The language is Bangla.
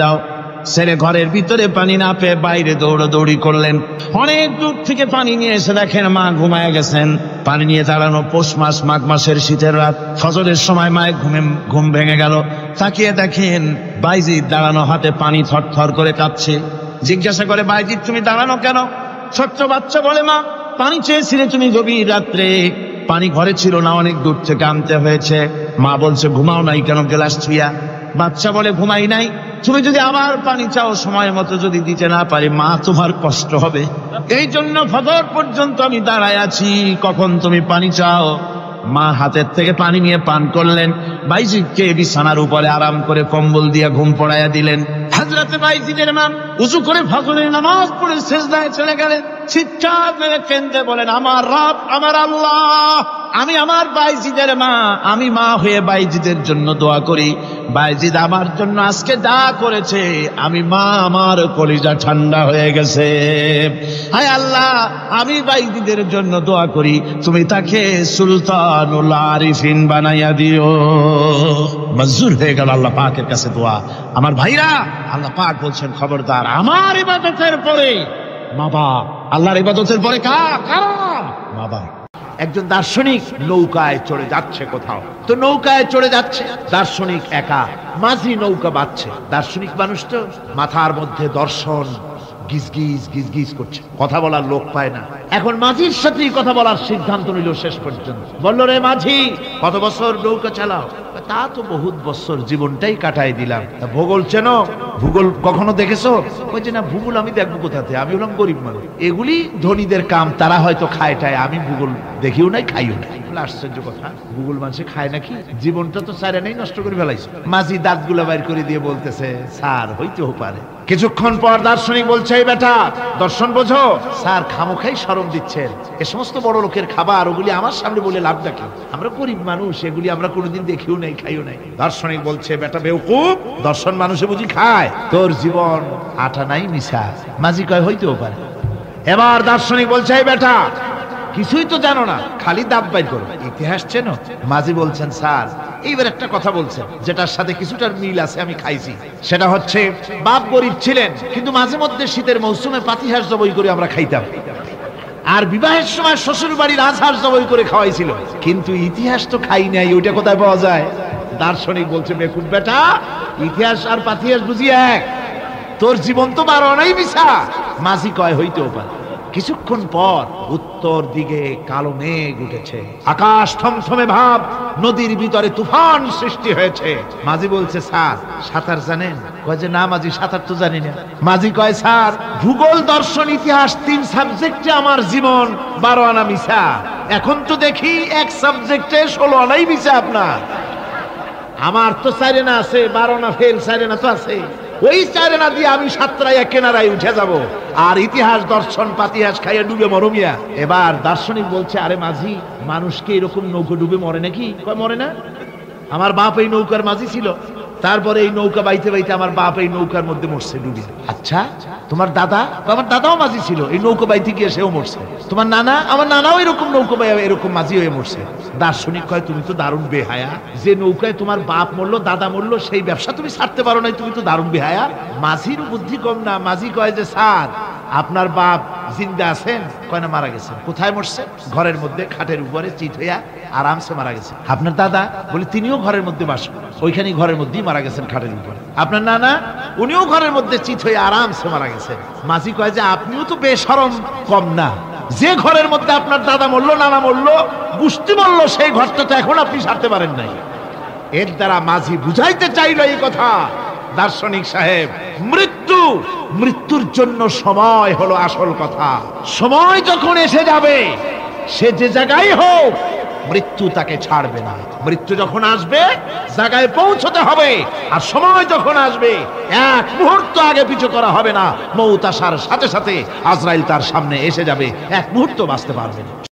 দাও। ছেলে ঘরের ভিতরে পানি না পেয়ে বাইরে দৌড়াদৌড়ি করলেন। অনেক দূর থেকে পানি নিয়ে এসে দেখেন মা ঘুমায় গেছেন। পানি নিয়ে দাঁড়ানো পৌষ মাস, মাঘ মাসের শীতের রাত, ফজরের সময় মায়ের ঘুম ভেঙে গেল। তাকিয়ে দেখেন বাইজিদ দাঁড়ানো, হাতে পানি থরথর করে কাঁপছে। জিজ্ঞাসা করে, বাইজিদ তুমি দাঁড়ানো কেন? ছোট্ট বাচ্চা বলে, মা পানি চেয়েছিলে তুমি গভীর রাত্রে, পানি ঘরে ছিল না, অনেক দূর থেকে আনতে হয়েছে। মা বলছে, ঘুমাও নাই কেন গ্লাস ছুঁয়া? বাচ্চা বলে, ঘুমাই নাই, তুমি যদি আবার পানি চাও সময় মতো যদি দিতে না পারি মা তোমার কষ্ট হবে, এই জন্য ফজর পর্যন্ত আমি দাঁড়ায় আছি, কখন তুমি পানি চাও। মা হাতের থেকে পানি নিয়ে পান করলেন। বাইজিদকে বিছানার উপরে আরাম করে কম্বল দিয়ে ঘুম পড়াইয়া দিলেন। হযরতে বাইজিদের মা উযু করে ফজরের নামাজ পড়ে সিজদায় চলে গেলেন। চিৎকার করে কেঁদে বলেন, আমার রব, আমার আল্লাহ, আমি আমার বাইজিদের মা, আমি মা হয়ে বাইজিদের জন্য দোয়া করি। বাইজিদ আমার জন্য আজকে যা করেছে, আমি মা, আমার কলিজা ঠান্ডা হয়ে গেছে। হায় আল্লাহ, আমি বাইজিদের জন্য দোয়া করি, তুমি তাকে সুলতানুল আরিফিন বানাইয়া দিও। মঞ্জুর হয়ে গেল আল্লাহ পাকের কাছে দোয়া। আমার ভাইরা, আল্লাহ পাক বলছেন, খবরদার আমার ইবাদতের পরে মা বাপ, আল্লাহর ইবাদতের পরে কারা? মা বাপ। একজন দার্শনিক নৌকায় চড়ে যাচ্ছে কোথাও, তো নৌকায় চড়ে যাচ্ছে, দার্শনিক একা, মাঝি নৌকা বাঁধছে। দার্শনিক মানুষ তো, মাথার মধ্যে দর্শন গিজগিজ গিজগিজ করছে, কথা বলার লোক পায় না। এখন মাঝির সাথেই কথা বলার সিদ্ধান্ত নিল। শেষ পর্যন্ত বলল, রে মাঝি, কত বছর নৌকা চালাও? তা তো বহুত বছর, জীবনটাই কাটাই দিলাম। ভূগোল চেনো? ভূগোল কখনো দেখেছো? ওই যে না, ভূগোল আমি দেখবো কোথাতে, আমি হলাম গরিব মানুষ, এগুলি ধনীদের কাম, তারা হয়তো খায় টায়, আমি ভূগোল দেখিও নাই, খাইও নাই। আশ্চর্য কথা, ভূগোল মানুষে খায় নাকি? জীবনটা তো সারা নেই, নষ্ট করে ফেলাইছে। মাঝি দাঁতগুলো বাইর করে দিয়ে বলতেছে, স্যার হইতেও পারে। কিছুক্ষণ পর দার্শনিক বলছে, এই বেটা, দর্শন বোঝো? স্যার খামোখাই শরম দিচ্ছেন, এ সমস্ত বড় লোকের খাবার, ওগুলি আমার সামনে বলে লাভটা কি? আমরা গরিব মানুষ, এগুলি আমরা কোনোদিন দেখিও নাই, খাইও নাই। দার্শনিক বলছে, বেটা বেওকুফ, দর্শন মানুষে বুঝি খায়? তোর জীবন আটা নাই মিশা। মাঝি কয়, হইতেও পারে। এবার দার্শনিক বলছে, এই বেটা, কিছুই তো জানো না, খালি দাঁত বাইর করো, ইতিহাস চেনো? মাঝি বলছেন, স্যার এইবার একটা কথা বলছেন যেটার সাথে কিছুটার মিল আছে, আমি খাইছি। সেটা হচ্ছে, বাপ গরিব ছিলেন, কিন্তু মাঝে মধ্যে শীতের মৌসুমে পাতিহাঁস জবাই করে আমরা খাইতাম, আর বিবাহের সময় শ্বশুর বাড়ির রাজহাঁস জবাই করে খাওয়াইছিল, কিন্তু ইতিহাস তো খাই নাই, ওইটা কোথায় পাওয়া যায়? দার্শনিক বলছে, বেকুব বেটা, ইতিহাস আর পাতিহাঁস বুঝি এক? তোর জীবন তো 12 আনাই মিশা। মাঝি কয়, হইতেও পারে। কিছুক্ষণ পর উত্তর দিকে কালো মেঘ উঠেছে, আকাশ থমথমে ভাব, নদীর ভিতরে তুফান সৃষ্টি হয়েছে। মাঝি বলছে, স্যার সাঁতার জানেন? কয় যে না মাঝি, সাঁতার তো জানি না। মাঝি কয়, স্যার ভূগোল, দর্শন, ইতিহাস 3 সাবজেক্টে আমার জীবন 12 আনা মিশা, এখন তো দেখি এক সাবজেক্টে 16 আনাই মিশা আপনার। আমার তো 4 আনা আছে, 12 আনা ফেল, 4 আনা তো আছে, ওই 4 আনা দিয়ে আমি সাতরাইয়া কেনারায় উঠে যাব, আর ইতিহাস দর্শন পাতিহাস খাইয়া ডুবে মরমিয়া। এবার দার্শনিক বলছে, আরে মাঝি, মানুষকে এরকম নৌকা ডুবে মরে নাকি? কয়, মরে না, আমার বাপ এই নৌকার মাঝি ছিল, তারপরে এই নৌকা বাইতে বাইতে আমার বাপ এই নৌকার মধ্যে মরছে ডুবে। আচ্ছা, তোমার দাদা? আমার দাদাও মাঝি ছিল, এই নৌকা বাইতে গিয়ে সেও মরছে। তোমার নানা? আমার নানাও এরকম নৌকা বাইয়া এরকম মাঝি হয়ে মরছে। দার্শনিক কয়, তুমি তো দারুণ বেহায়া, যে নৌকায় তোমার বাপ মরলো, দাদা মরলো, সেই ব্যবসা তুমি ছাড়তে পারো নাই, তুমি তো দারুণ বেহায়া। মাঝির বুদ্ধি কম না। মাঝি কয় যে, স্যার আপনার বাপ জিন্দা আছেন? কয় না, মারা গেছেন। কোথায় মরছে? ঘরের মধ্যে খাটের উপরে চিত হইয়া আরামসে মারা গেছে। আপনার দাদা? বলে তিনিও ঘরের মধ্যে বাস করেন, ওইখানেই ঘরের মধ্যেই মারা গেছেন, খাটের উপরে। আপনার নানা? উনিও ঘরের মধ্যে চিত হয়ে আরামসে মারা গেছেন। মাঝি কয় যে, আপনিও তো বেশরম কম না, যে ঘরের মধ্যে আপনার দাদা মরলো, নানা মরলো, বুঝতে বললো, সেই ঘরটা তো এখন আপনি ছাড়তে পারেন নাই। এর দ্বারা মাঝি বুঝাইতে চাইল এই কথা, দার্শনিক সাহেব, মৃত্যুর জন্য সময় হলো আসল কথা। সময় যখন এসে যাবে, সে যে জায়গায় হোক, মৃত্যু তাকে ছাড়বে না। মৃত্যু যখন আসবে, জায়গায় পৌঁছতে হবে, আর সময় যখন আসবে, 1 মুহূর্ত আগে পিছু করা হবে না। মউত আসার সাথে সাথে আজরাইল তার সামনে এসে যাবে, 1 মুহূর্ত বাঁচতে পারবে না।